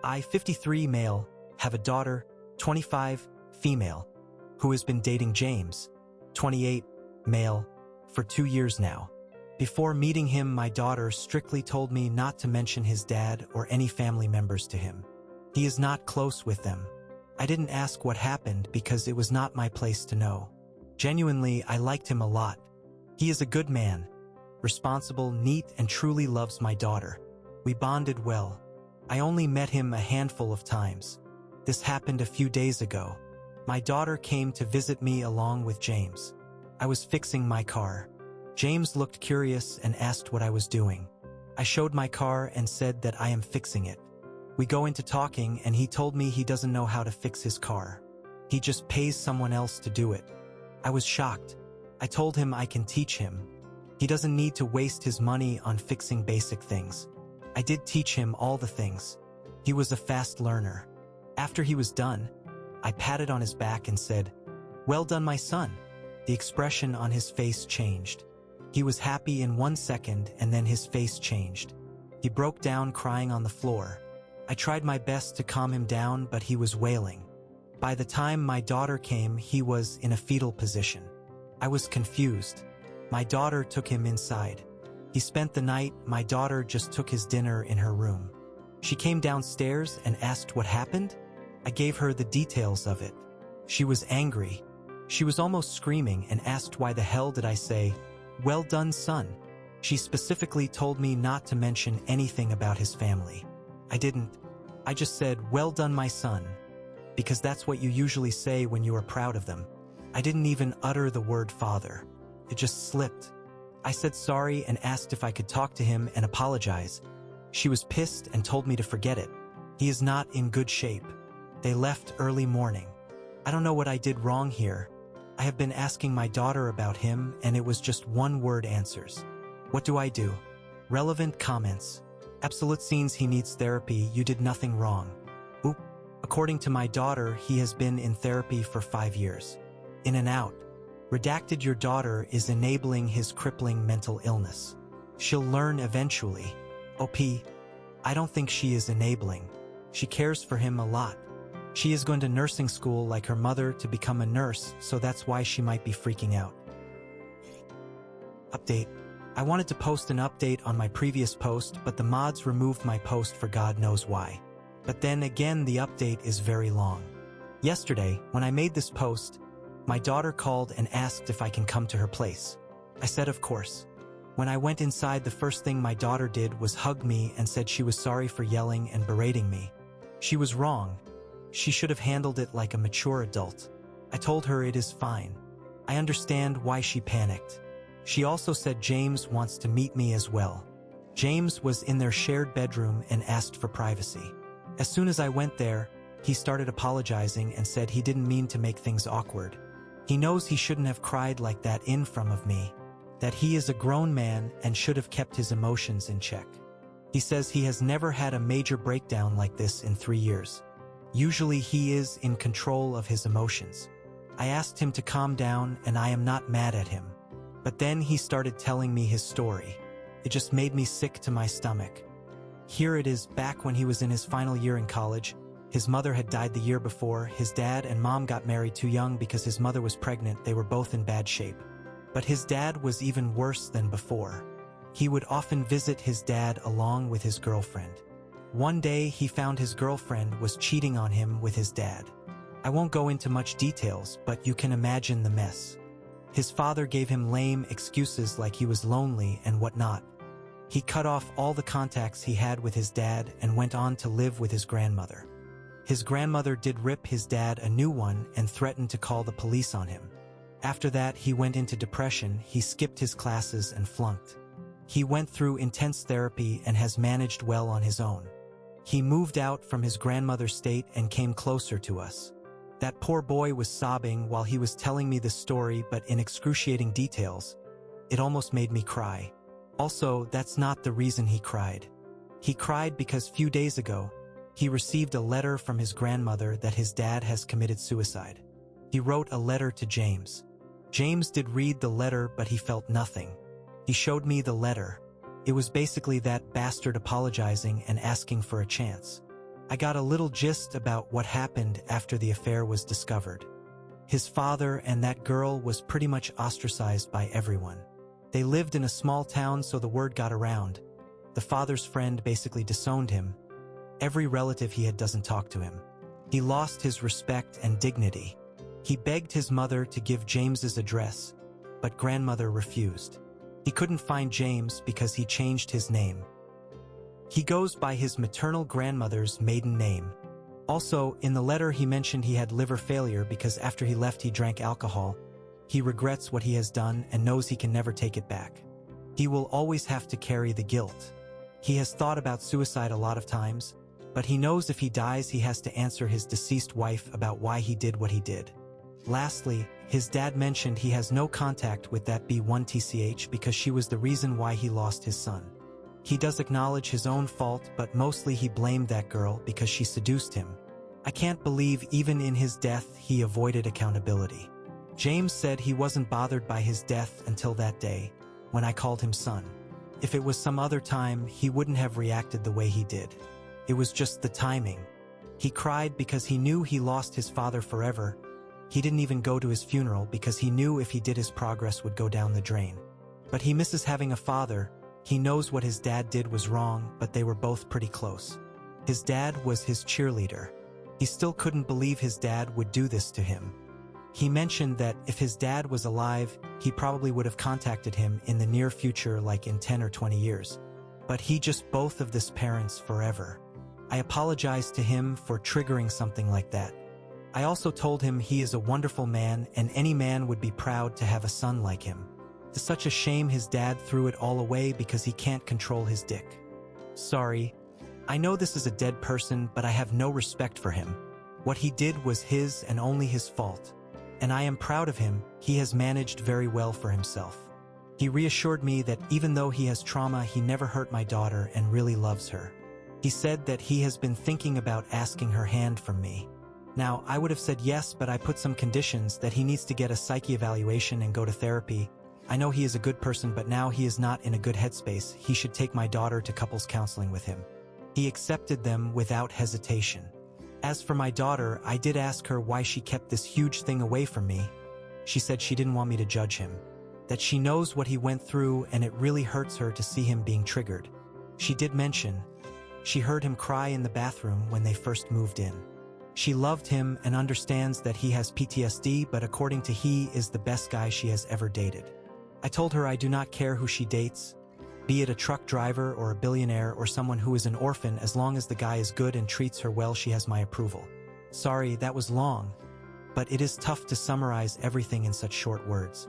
I, 53 male, have a daughter, 25, female, who has been dating James, 28, male, for 2 years now. Before meeting him, my daughter strictly told me not to mention his dad or any family members to him. He is not close with them. I didn't ask what happened because it was not my place to know. Genuinely, I liked him a lot. He is a good man, responsible, neat, and truly loves my daughter. We bonded well. I only met him a handful of times. This happened a few days ago. My daughter came to visit me along with James. I was fixing my car. James looked curious and asked what I was doing. I showed my car and said that I am fixing it. We go into talking and he told me he doesn't know how to fix his car. He just pays someone else to do it. I was shocked. I told him I can teach him. He doesn't need to waste his money on fixing basic things. I did teach him all the things. He was a fast learner. After he was done, I patted on his back and said, "Well done, my son." The expression on his face changed. He was happy in 1 second and then his face changed. He broke down crying on the floor. I tried my best to calm him down, but he was wailing. By the time my daughter came, he was in a fetal position. I was confused. My daughter took him inside. He spent the night. My daughter just took his dinner in her room. She came downstairs and asked what happened. I gave her the details of it. She was angry. She was almost screaming and asked why the hell did I say, "Well done, son." She specifically told me not to mention anything about his family. I didn't. I just said, "Well done, my son," because that's what you usually say when you are proud of them. I didn't even utter the word father. It just slipped. I said sorry and asked if I could talk to him and apologize. She was pissed and told me to forget it. He is not in good shape. They left early morning. I don't know what I did wrong here. I have been asking my daughter about him and it was just one-word answers. What do I do? Relevant comments. Absolute scenes. He needs therapy. You did nothing wrong. Oop. According to my daughter, he has been in therapy for 5 years. In and out. Redacted. Your daughter is enabling his crippling mental illness. She'll learn eventually. OP. I don't think she is enabling. She cares for him a lot. She is going to nursing school like her mother to become a nurse, so that's why she might be freaking out. Update. I wanted to post an update on my previous post, but the mods removed my post for God knows why. But then again, the update is very long. Yesterday, when I made this post, my daughter called and asked if I can come to her place. I said of course. When I went inside, the first thing my daughter did was hug me and said she was sorry for yelling and berating me. She was wrong. She should have handled it like a mature adult. I told her it is fine. I understand why she panicked. She also said James wants to meet me as well. James was in their shared bedroom and asked for privacy. As soon as I went there, he started apologizing and said he didn't mean to make things awkward. He knows he shouldn't have cried like that in front of me, that he is a grown man and should have kept his emotions in check. He says he has never had a major breakdown like this in 3 years. Usually he is in control of his emotions. I asked him to calm down and I am not mad at him. But then he started telling me his story. It just made me sick to my stomach. Here it is, back when he was in his final year in college. His mother had died the year before. His dad and mom got married too young because his mother was pregnant. They were both in bad shape. But his dad was even worse than before. He would often visit his dad along with his girlfriend. One day he found his girlfriend was cheating on him with his dad. I won't go into much details, but you can imagine the mess. His father gave him lame excuses like he was lonely and whatnot. He cut off all the contacts he had with his dad and went on to live with his grandmother. His grandmother did rip his dad a new one and threatened to call the police on him. After that, he went into depression. He skipped his classes and flunked. He went through intense therapy and has managed well on his own. He moved out from his grandmother's state and came closer to us. That poor boy was sobbing while he was telling me the story, but in excruciating details. It almost made me cry. Also, that's not the reason he cried. He cried because few days ago, he received a letter from his grandmother that his dad has committed suicide. He wrote a letter to James. James did read the letter, but he felt nothing. He showed me the letter. It was basically that bastard apologizing and asking for a chance. I got a little gist about what happened after the affair was discovered. His father and that girl was pretty much ostracized by everyone. They lived in a small town, so the word got around. The father's friend basically disowned him. Every relative he had doesn't talk to him. He lost his respect and dignity. He begged his mother to give James's address, but grandmother refused. He couldn't find James because he changed his name. He goes by his maternal grandmother's maiden name. Also, in the letter he mentioned he had liver failure because after he left he drank alcohol. He regrets what he has done and knows he can never take it back. He will always have to carry the guilt. He has thought about suicide a lot of times, but he knows if he dies he has to answer his deceased wife about why he did what he did. Lastly, his dad mentioned he has no contact with that B1TCH because she was the reason why he lost his son. He does acknowledge his own fault, but mostly he blamed that girl because she seduced him. I can't believe even in his death he avoided accountability. James said he wasn't bothered by his death until that day, when I called him son. If it was some other time, he wouldn't have reacted the way he did. It was just the timing. He cried because he knew he lost his father forever. He didn't even go to his funeral because he knew if he did his progress would go down the drain. But he misses having a father. He knows what his dad did was wrong, but they were both pretty close. His dad was his cheerleader. He still couldn't believe his dad would do this to him. He mentioned that if his dad was alive, he probably would have contacted him in the near future, like in 10 or 20 years. But he just both of this parents forever. I apologized to him for triggering something like that. I also told him he is a wonderful man and any man would be proud to have a son like him. It's such a shame his dad threw it all away because he can't control his dick. Sorry. I know this is a dead person, but I have no respect for him. What he did was his and only his fault. And I am proud of him. He has managed very well for himself. He reassured me that even though he has trauma, he never hurt my daughter and really loves her. He said that he has been thinking about asking her hand from me. Now, I would have said yes, but I put some conditions that he needs to get a psyche evaluation and go to therapy. I know he is a good person, but now he is not in a good headspace. He should take my daughter to couples counseling with him. He accepted them without hesitation. As for my daughter, I did ask her why she kept this huge thing away from me. She said she didn't want me to judge him, that she knows what he went through and it really hurts her to see him being triggered. She did mention she heard him cry in the bathroom when they first moved in. She loved him and understands that he has PTSD, but according to he is the best guy she has ever dated. I told her I do not care who she dates, be it a truck driver or a billionaire or someone who is an orphan, as long as the guy is good and treats her well, she has my approval. Sorry, that was long, but it is tough to summarize everything in such short words.